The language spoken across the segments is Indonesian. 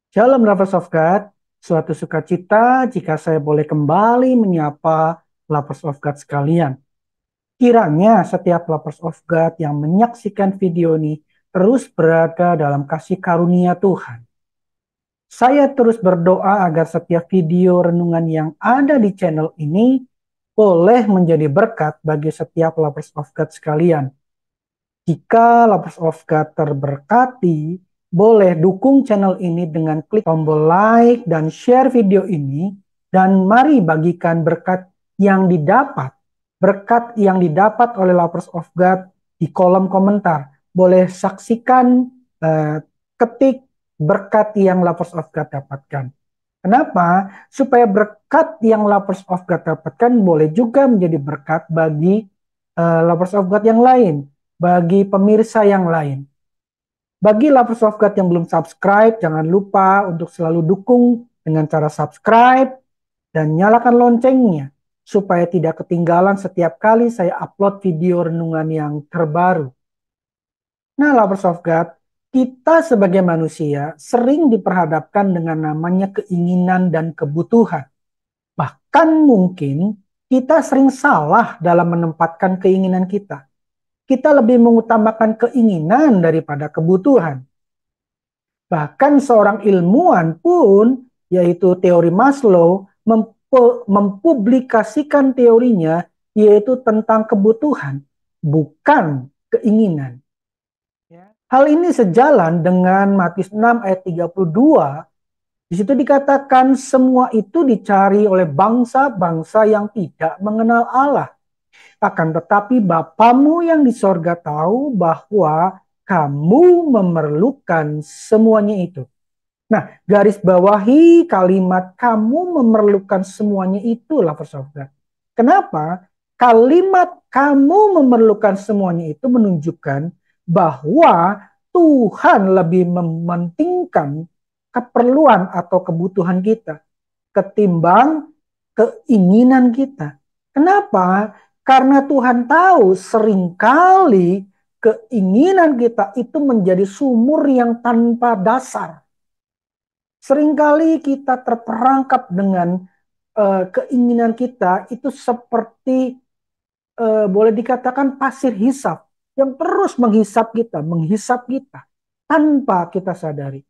Shalom Lovers of God, suatu sukacita jika saya boleh kembali menyapa Lovers of God sekalian. Kiranya setiap Lovers of God yang menyaksikan video ini terus berada dalam kasih karunia Tuhan. Saya terus berdoa agar setiap video renungan yang ada di channel ini boleh menjadi berkat bagi setiap Lovers of God sekalian. Jika Lovers of God terberkati, boleh dukung channel ini dengan klik tombol like dan share video ini. Dan mari bagikan berkat yang didapat oleh Lovers of God di kolom komentar. Boleh saksikan, ketik berkat yang Lovers of God dapatkan. Kenapa? Supaya berkat yang Lovers of God dapatkan boleh juga menjadi berkat bagi Lovers of God yang lain, bagi pemirsa yang lain. Bagi Lovers of God yang belum subscribe, jangan lupa untuk selalu dukung dengan cara subscribe dan nyalakan loncengnya supaya tidak ketinggalan setiap kali saya upload video renungan yang terbaru. Nah, Lovers of God, kita sebagai manusia sering diperhadapkan dengan namanya keinginan dan kebutuhan. Bahkan mungkin kita sering salah dalam menempatkan keinginan kita. Kita lebih mengutamakan keinginan daripada kebutuhan. Bahkan seorang ilmuwan pun, yaitu teori Maslow, mempublikasikan teorinya, yaitu tentang kebutuhan, bukan keinginan. Hal ini sejalan dengan Matius 6 ayat 32. Di situ dikatakan semua itu dicari oleh bangsa-bangsa yang tidak mengenal Allah. Akan tetapi Bapamu yang di sorga tahu bahwa kamu memerlukan semuanya itu. Nah, garis bawahi kalimat kamu memerlukan semuanya itu, lovers of God. Kenapa? Kalimat kamu memerlukan semuanya itu menunjukkan bahwa Tuhan lebih mementingkan keperluan atau kebutuhan kita ketimbang keinginan kita. Kenapa? Karena Tuhan tahu seringkali keinginan kita itu menjadi sumur yang tanpa dasar. Seringkali kita terperangkap dengan keinginan kita itu seperti boleh dikatakan pasir hisap yang terus menghisap kita tanpa kita sadari.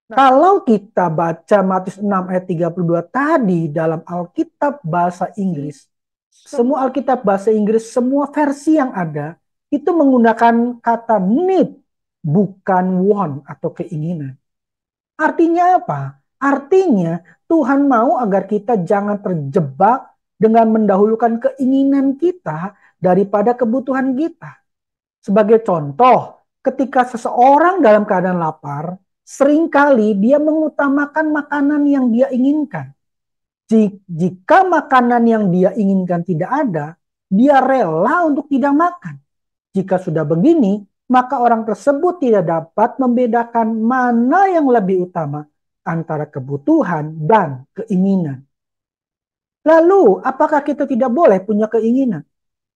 Kalau kita baca Matius 6 ayat 32 tadi dalam Alkitab bahasa Inggris, semua Alkitab bahasa Inggris, semua versi yang ada, itu menggunakan kata need, bukan want atau keinginan. Artinya apa? Artinya Tuhan mau agar kita jangan terjebak dengan mendahulukan keinginan kita daripada kebutuhan kita. Sebagai contoh, ketika seseorang dalam keadaan lapar, seringkali dia mengutamakan makanan yang dia inginkan. Jika makanan yang dia inginkan tidak ada, dia rela untuk tidak makan. Jika sudah begini, maka orang tersebut tidak dapat membedakan mana yang lebih utama antara kebutuhan dan keinginan. Lalu, apakah kita tidak boleh punya keinginan?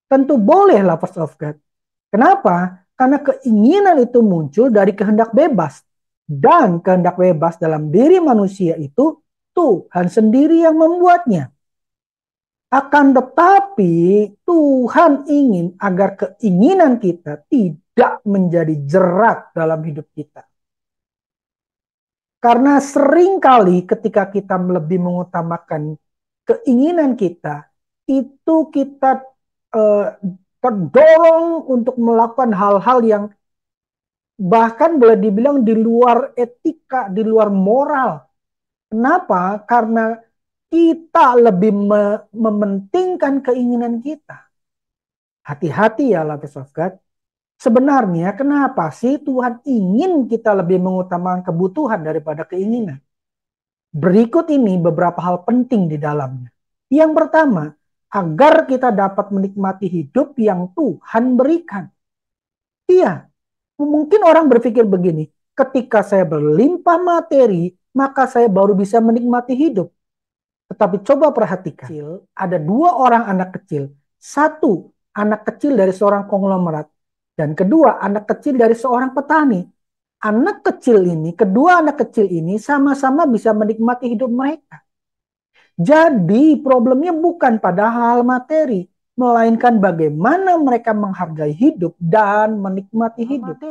Tentu boleh, lovers of God. Kenapa? Karena keinginan itu muncul dari kehendak bebas. Dan kehendak bebas dalam diri manusia itu Tuhan sendiri yang membuatnya. Akan tetapi Tuhan ingin agar keinginan kita tidak menjadi jerat dalam hidup kita. Karena seringkali ketika kita lebih mengutamakan keinginan kita, itu kita terdorong untuk melakukan hal-hal yang bahkan boleh dibilang di luar etika, di luar moral. Kenapa? Karena kita lebih mementingkan keinginan kita. Hati-hati ya, lovers of God. Sebenarnya kenapa sih Tuhan ingin kita lebih mengutamakan kebutuhan daripada keinginan? Berikut ini beberapa hal penting di dalamnya. Yang pertama, agar kita dapat menikmati hidup yang Tuhan berikan. Iya, mungkin orang berpikir begini, ketika saya berlimpah materi, maka saya baru bisa menikmati hidup. Tetapi coba perhatikan, ada dua orang anak kecil. Satu, anak kecil dari seorang konglomerat. Dan kedua, anak kecil dari seorang petani. kedua anak kecil ini sama-sama bisa menikmati hidup mereka. Jadi problemnya bukan pada hal materi, melainkan bagaimana mereka menghargai hidup dan menikmati hidup.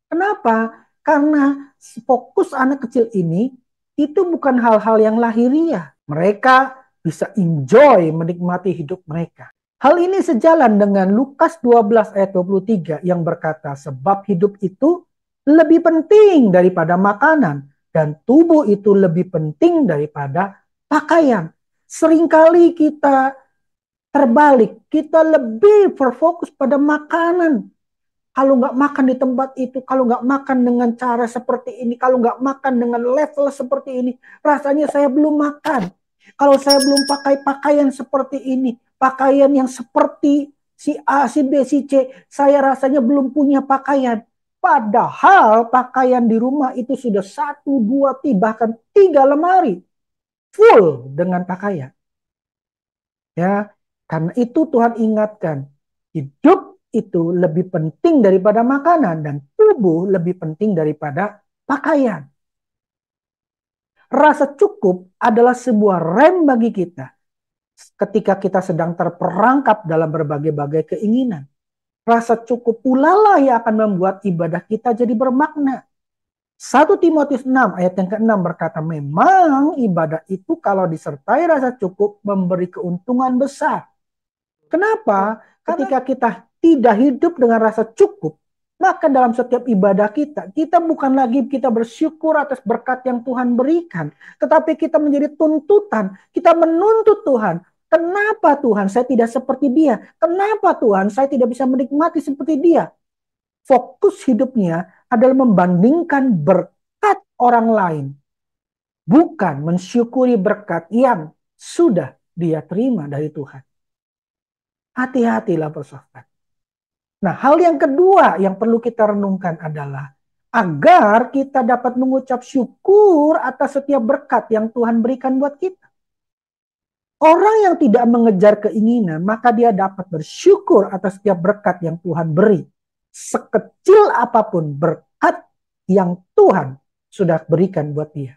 Kenapa? Karena fokus anak kecil ini itu bukan hal-hal yang lahiriah. Mereka bisa enjoy menikmati hidup mereka. Hal ini sejalan dengan Lukas 12 ayat 23 yang berkata, sebab hidup itu lebih penting daripada makanan dan tubuh itu lebih penting daripada pakaian. Seringkali kita terbalik, kita lebih berfokus pada makanan. Kalau nggak makan di tempat itu, kalau nggak makan dengan cara seperti ini, kalau nggak makan dengan level seperti ini, rasanya saya belum makan. Kalau saya belum pakai pakaian seperti ini, pakaian yang seperti si A, si B, si C, saya rasanya belum punya pakaian. Padahal pakaian di rumah itu sudah 1, 2, bahkan 3 lemari full dengan pakaian. Ya, karena itu Tuhan ingatkan, hidup itu lebih penting daripada makanan dan tubuh lebih penting daripada pakaian. Rasa cukup adalah sebuah rem bagi kita ketika kita sedang terperangkap dalam berbagai-bagai keinginan. Rasa cukup pula lah yang akan membuat ibadah kita jadi bermakna. 1 Timotius 6 ayat yang ke-6 berkata, memang ibadah itu kalau disertai rasa cukup memberi keuntungan besar. Kenapa? Ketika kita tidak hidup dengan rasa cukup, maka dalam setiap ibadah kita, kita bukan lagi kita bersyukur atas berkat yang Tuhan berikan, tetapi kita menjadi tuntutan, kita menuntut Tuhan. Kenapa Tuhan saya tidak seperti dia? Kenapa Tuhan saya tidak bisa menikmati seperti dia? Fokus hidupnya adalah membandingkan berkat orang lain, bukan mensyukuri berkat yang sudah dia terima dari Tuhan. Hati-hatilah bersahabat. Nah, hal yang kedua yang perlu kita renungkan adalah agar kita dapat mengucap syukur atas setiap berkat yang Tuhan berikan buat kita. Orang yang tidak mengejar keinginan, maka dia dapat bersyukur atas setiap berkat yang Tuhan beri. Sekecil apapun berkat yang Tuhan sudah berikan buat dia.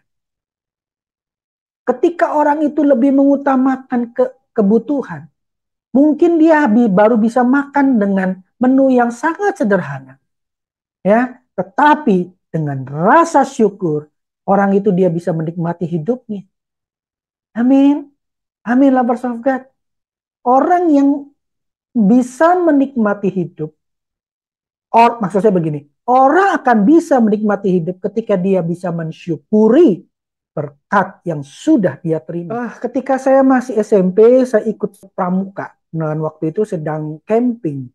Ketika orang itu lebih mengutamakan kebutuhan, mungkin dia baru bisa makan dengan menu yang sangat sederhana. Ya, tetapi dengan rasa syukur, orang itu dia bisa menikmati hidupnya. Amin. Amin, lovers of God. Orang yang bisa menikmati hidup, maksud saya begini, orang akan bisa menikmati hidup ketika dia bisa mensyukuri berkat yang sudah dia terima. Ketika saya masih SMP, saya ikut pramuka. Dan waktu itu sedang camping.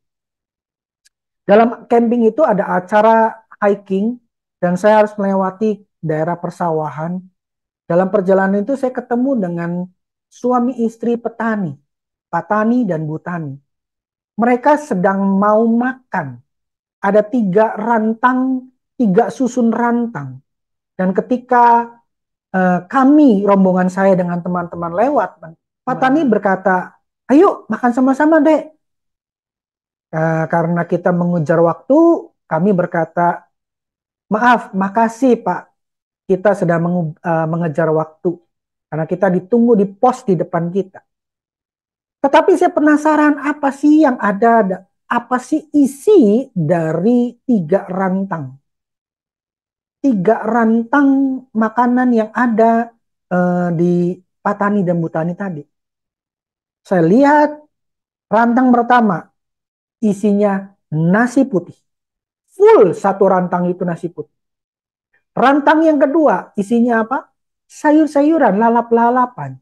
Dalam camping itu ada acara hiking dan saya harus melewati daerah persawahan. Dalam perjalanan itu saya ketemu dengan suami istri petani, Pak Tani dan Bu Tani. Mereka sedang mau makan. Ada 3 susun rantang. Dan ketika kami, rombongan saya dengan teman-teman lewat, Pak Tani berkata, ayo makan sama-sama dek. Karena kita mengejar waktu, kami berkata, maaf, makasih Pak, kita sedang mengejar waktu. Karena kita ditunggu di pos di depan kita. Tetapi saya penasaran apa sih yang ada, apa sih isi dari 3 rantang. 3 rantang makanan yang ada di Pak Tani dan Bu Tani tadi. Saya lihat rantang pertama, isinya nasi putih. Full 1 rantang itu nasi putih. Rantang yang kedua isinya apa? Sayur-sayuran, lalap-lalapan.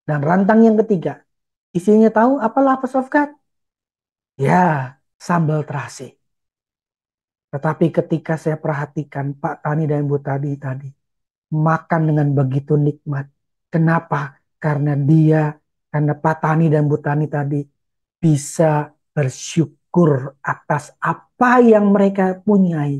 Dan rantang yang ketiga isinya tahu apa lovers of God? Ya, sambal terasi. Tetapi ketika saya perhatikan Pak Tani dan Bu Tani tadi makan dengan begitu nikmat. Kenapa? Karena Pak Tani dan Bu Tani tadi bisa bersyukur atas apa yang mereka punyai.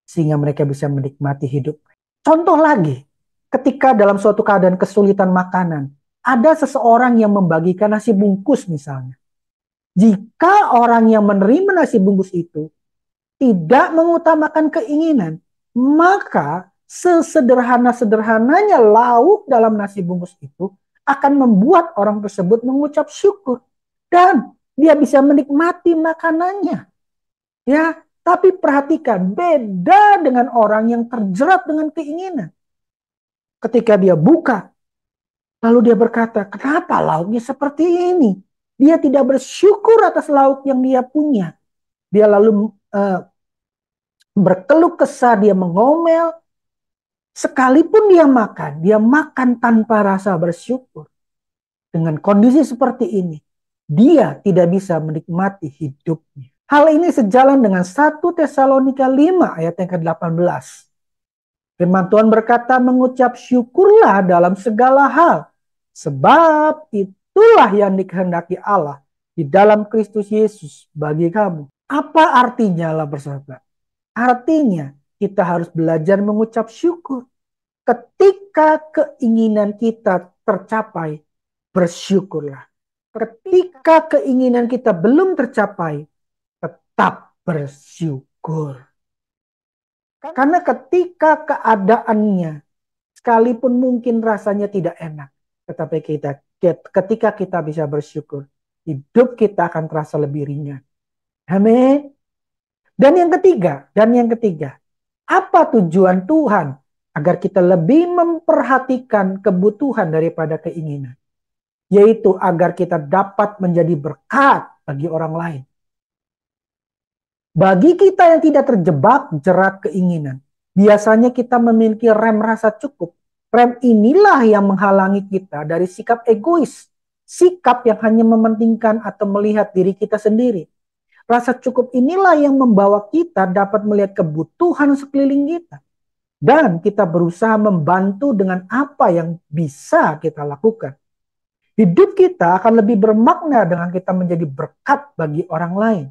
Sehingga mereka bisa menikmati hidup. Contoh lagi, ketika dalam suatu keadaan kesulitan makanan, ada seseorang yang membagikan nasi bungkus misalnya. Jika orang yang menerima nasi bungkus itu tidak mengutamakan keinginan, maka sesederhana-sederhananya lauk dalam nasi bungkus itu akan membuat orang tersebut mengucap syukur dan dia bisa menikmati makanannya. Ya, tapi perhatikan, beda dengan orang yang terjerat dengan keinginan. Ketika dia buka, lalu dia berkata, kenapa lauknya seperti ini? Dia tidak bersyukur atas lauk yang dia punya. Dia lalu berkeluh kesah, dia mengomel. Sekalipun dia makan tanpa rasa bersyukur. Dengan kondisi seperti ini, dia tidak bisa menikmati hidupnya. Hal ini sejalan dengan 1 Tesalonika 5 ayat yang ke-18. Firman Tuhan berkata, mengucap syukurlah dalam segala hal, sebab itulah yang dikehendaki Allah di dalam Kristus Yesus bagi kamu. Apa artinya lah bersahabat? Artinya kita harus belajar mengucap syukur. Ketika keinginan kita tercapai, bersyukurlah. Ketika keinginan kita belum tercapai, tetap bersyukur. Karena ketika keadaannya, sekalipun mungkin rasanya tidak enak, tetapi ketika kita bisa bersyukur, hidup kita akan terasa lebih ringan. Amin. Dan yang ketiga, apa tujuan Tuhan agar kita lebih memperhatikan kebutuhan daripada keinginan? Yaitu agar kita dapat menjadi berkat bagi orang lain. Bagi kita yang tidak terjebak jerat keinginan, biasanya kita memiliki rem rasa cukup. Rem inilah yang menghalangi kita dari sikap egois, sikap yang hanya mementingkan atau melihat diri kita sendiri. Rasa cukup inilah yang membawa kita dapat melihat kebutuhan sekeliling kita. Dan kita berusaha membantu dengan apa yang bisa kita lakukan. Hidup kita akan lebih bermakna dengan kita menjadi berkat bagi orang lain.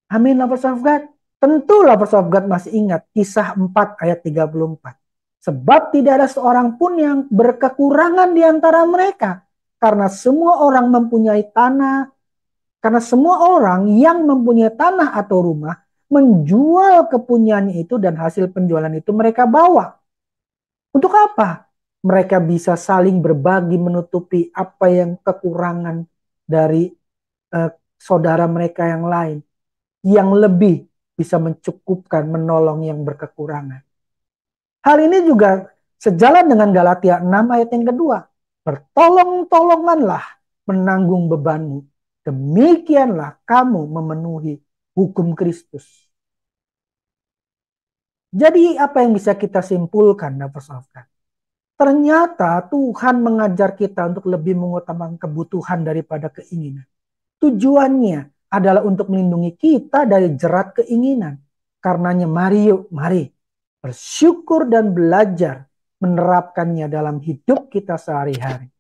Amin, lovers of God. Tentu lovers of God masih ingat kisah 4 ayat 34. Sebab tidak ada seorang pun yang berkekurangan di antara mereka. Karena semua orang mempunyai tanah. Karena semua orang yang mempunyai tanah atau rumah menjual kepunyaannya itu dan hasil penjualan itu mereka bawa. Untuk apa? Mereka bisa saling berbagi menutupi apa yang kekurangan dari saudara mereka yang lain. Yang lebih bisa mencukupkan, menolong yang berkekurangan. Hal ini juga sejalan dengan Galatia 6 ayat yang kedua. Bertolong-tolonganlah menanggung bebanmu. Demikianlah kamu memenuhi hukum Kristus. Jadi apa yang bisa kita simpulkan, persahabat? Ternyata Tuhan mengajar kita untuk lebih mengutamakan kebutuhan daripada keinginan. Tujuannya adalah untuk melindungi kita dari jerat keinginan. Karenanya mari bersyukur dan belajar menerapkannya dalam hidup kita sehari-hari.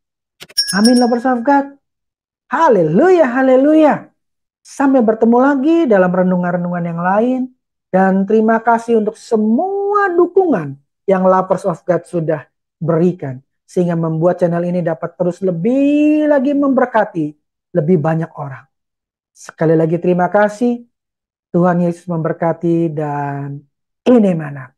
Amin lah persahabat. Haleluya, haleluya. Sampai bertemu lagi dalam renungan-renungan yang lain. Dan terima kasih untuk semua dukungan yang Lovers of God sudah berikan. Sehingga membuat channel ini dapat terus lebih lagi memberkati lebih banyak orang. Sekali lagi terima kasih. Tuhan Yesus memberkati dan ini mana.